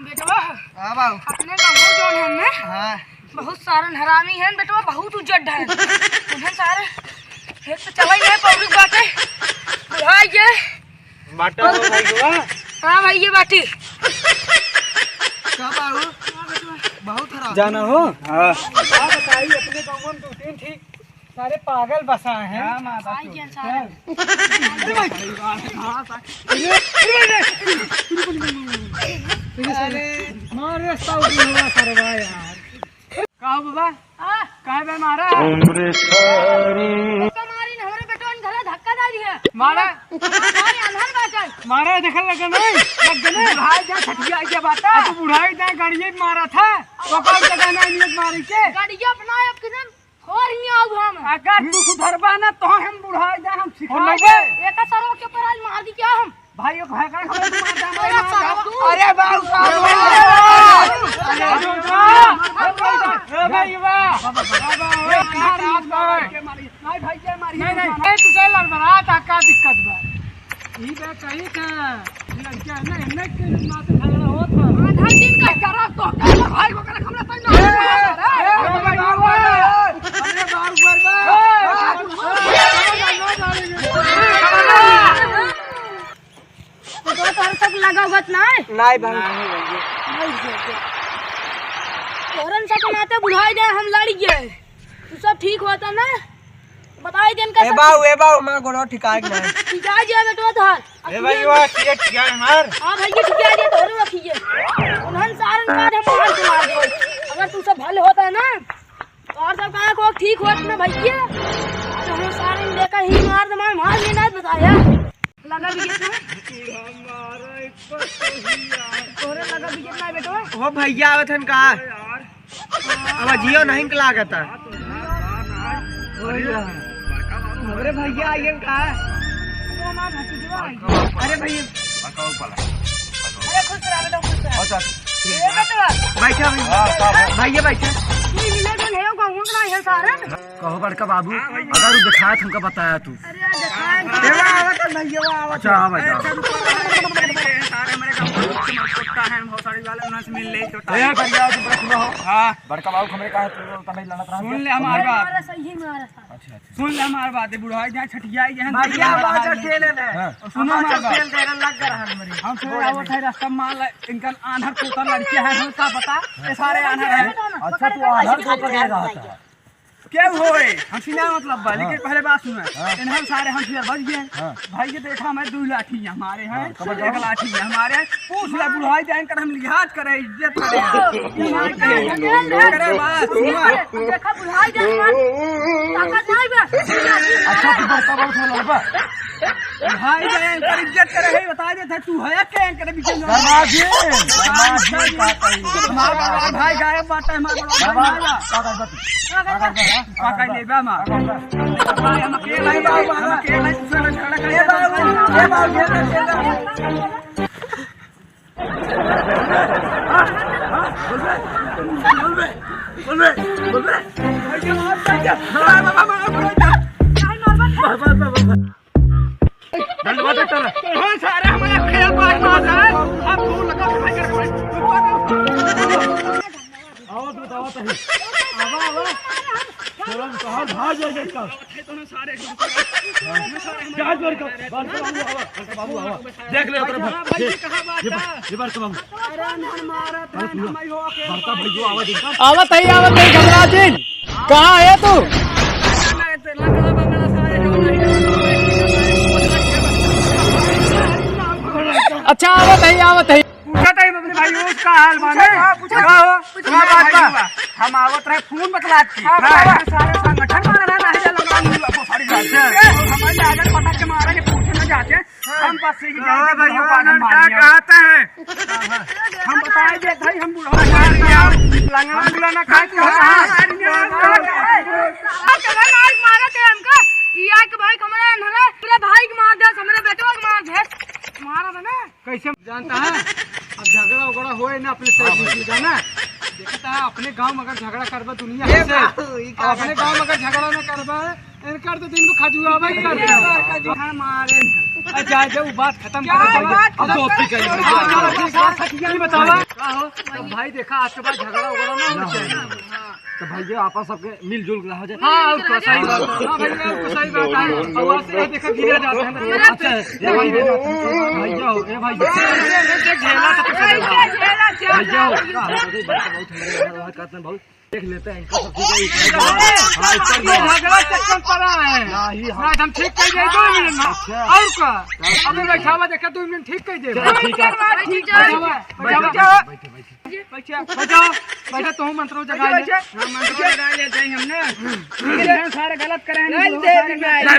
बेटवा हां बाबू अपने गांव जोन है ना हां बहुत सारे हरामी हैं बेटवा, बहुत उजड़ है उन्हें सारे एक तो चला है पब्लिक बाटे बुढ़ा ये बाटा भाई हुआ। हां भाई ये बाटी का बाबू बहुत हराम जाना हो। हां बताइए अपने गांव में दो तीन ठीक सारे पागल बसा हैं। हां माता आई के सारे अरे मारे साउथ हुआ सरवा यार का बाबा हां काहे बे मारा मारी न हमरे बेटवा ने घरे धक्का डाली है मारा मारी अंधर बाटे मारा देखल लगा नहीं लग गने भाई जा छठिया के बाता तू बुढ़ाई जा गाड़िए मारा था तो कौन जगह नहीं नियत मारी के गाड़िया अपना अब किधर खोर ही आऊ हम अगर तू सुधरबा ना तो हम बुढ़ाई जा हम सिखाएंगे एक सरवा के ऊपर आज मार दी क्या हम भाई को भाई का मार जा तू अरे बाबू भाई वाह नहीं भाई के मारी नहीं तू से लड़ बड़ा था का दिक्कत बा ई बे कहीं का लड़का नहीं नहीं के माते झगड़ा होत बा आधा दिन का करा तो भाई को करे हमरा तई ना अरे बाबू बरबा तो तार सब लगा हुआ नहीं नहीं भाई तोरन सब नाते बुढ़ाई दे हम लड़ गए तू सब ठीक होता ना बताई दिन का ए बाबू मैं गोड़ो ठिकाए के नहीं ठिका जे बेटवा धार ए भाई वो ठिका मार हां भाई ये ठिका जे तोरे रखिए उन्हन सारन बाद हम मार के मार दो अगर तू सब भले होता है ना और सब कहां को ठीक होत ना भैया आज हम सारन देखा ही मार दे मार लेना बताया लगा भी कितना हमारा ऊपर तो ही यार तोरे लगा भी कितना बेटवा ओ भैया आवत हन का अब जियो नहीं लागता अरे भैया आइयन का तो मां भतीजवा अरे भैया अरे खुश रह बेटा खुश रह ए बेटवा बैठा भैया बैठा तू मिले तो नहीं गांव में ना है सारन कहो बड़का बाबू अगर वो दिखाया तुमको बताया तू अरे दिखाएं आवत भैया आवत अच्छा हाँ भाई सारे मेरे गांव में छोटा है बहुत सारी वाले उन्हें से मिल ले छोटा ए भैया तू बड़ा सुनो हो। हां बड़का बाबू हमें कहा तू तने लड़त रहा सुन ले हमारी बात मारा सही मारा था अच्छा अच्छा सुन ले हमारी बात बुढ़ाई जहां छठियाई जहां भैया बात खेले ले सुनो हमारी बात खेल देने लग रहा है मेरी हम से आवत है रास्ता माल इनका आंधर कोतर लड़के हैं हम का पता ये सारे आंधर हैं अच्छा तू आधार को पकड़ रहा था क्या होए हम सीना मतलब बा लेकिन पहले बात सुन इन्हन सारे हम फिर बच गए भाई ये देखा मैं 2 लाठी हमारे हैं एक लाठी हमारे पूछ ले बुढ़ाई जान कर हम लिहाज करे इज्जत करे करे बात देखा बुढ़ाई दे ताकत नहीं बे अच्छा तू बड़का बाबू से लड़बा भाई जान कर इज्जत करे है बता दे तू है क्या करे बीच में दरवाजे मार भाई गायब बात है हमारा काका ले बा मार भाई हम अकेला ही दूसरा झगड़ा करे सारे हमारा खेल पास मार है अब तू लगा खाई कर आओ तू बताओ तो चलो कहां भाग जाएगा इसका सारे क्या कर का बाबू आवा देख ले उधर ये बार कम अरे मारा था मैं हो के बड़का भैया आवाज इनका आवत है घबरा दिन कहां है तू अच्छा आवत है पूछा था अपने भाई उसका हाल माने पूछा बात हम आवत रहे फोन बतलात की सारे संगठन मार रहा है लगा सारी बात हमारे आगे पता के मारा के पूछे न जाते हम पास से ही जाएंगे भाई क्या कहते हैं हम बताए दे भाई हम बुढ़ा लंगड़ा बुलाना खा के मारा के हमका या के भाई हमरा नरे मेरे भाई के मार दे हमरे बेटवा के मार दे मारा बना कैसे जानता है अब झगड़ा उगड़ा होए ना अपने से जाना देखता है अपने गांव में अगर झगड़ा करबा दुनिया से अपने गांव में अगर झगड़ा ना करबा इनकर तो दिन में खजुआ भाई कर मारे अच्छा जब बात खत्म कर अब दोस्ती करेंगे बतावा तो भाई देखा आज के बाद झगड़ा वगड़ा ना होना चाहिए। तो भैया आपस सबके मिलजुल के रहो जाए। हाँ उसको सही बात है। हाँ भैया उसको सही बात है। और वहाँ से देखा गिरा जाते हैं। अच्छा ये भाई भैया हो ए भाई झेला तो भैया हो बहुत बहुत देख लेते हैं इनका सब ठीक है। झगड़ा चक्कर पड़ा है आज हम ठीक कर दें 2 मिनट में। और क्या अभी बैठा हुआ देखा 2 मिनट ठीक कर दे। ठीक है बैठा तो मंत्रों जगा ले हमने सारे गलत करे हैं।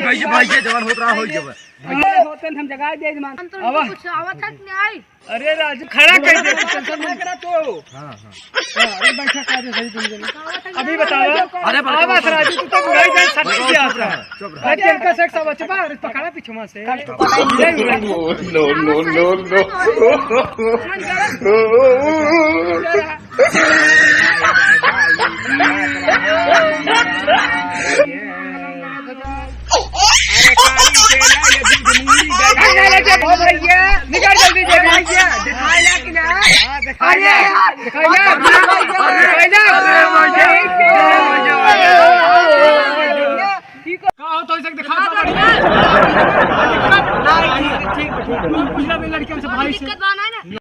भैया जवान हो रहा हो जब होते हम जगा दे कुछ आवत है कि नहीं आई? अरे राजू खड़ा कर दे टेंशन मत करा तो। हां हां अरे बैठा कर दे सही तुम अभी बताओ। अरे बस राजू तू तो बुढ़ाई जान सट गया अपना। चुप रह अरे का सेक्स अब अच्छा बाहर पकड़ा पीछे वहां से निकाल जल्दी दिखाया कि ना दिखाया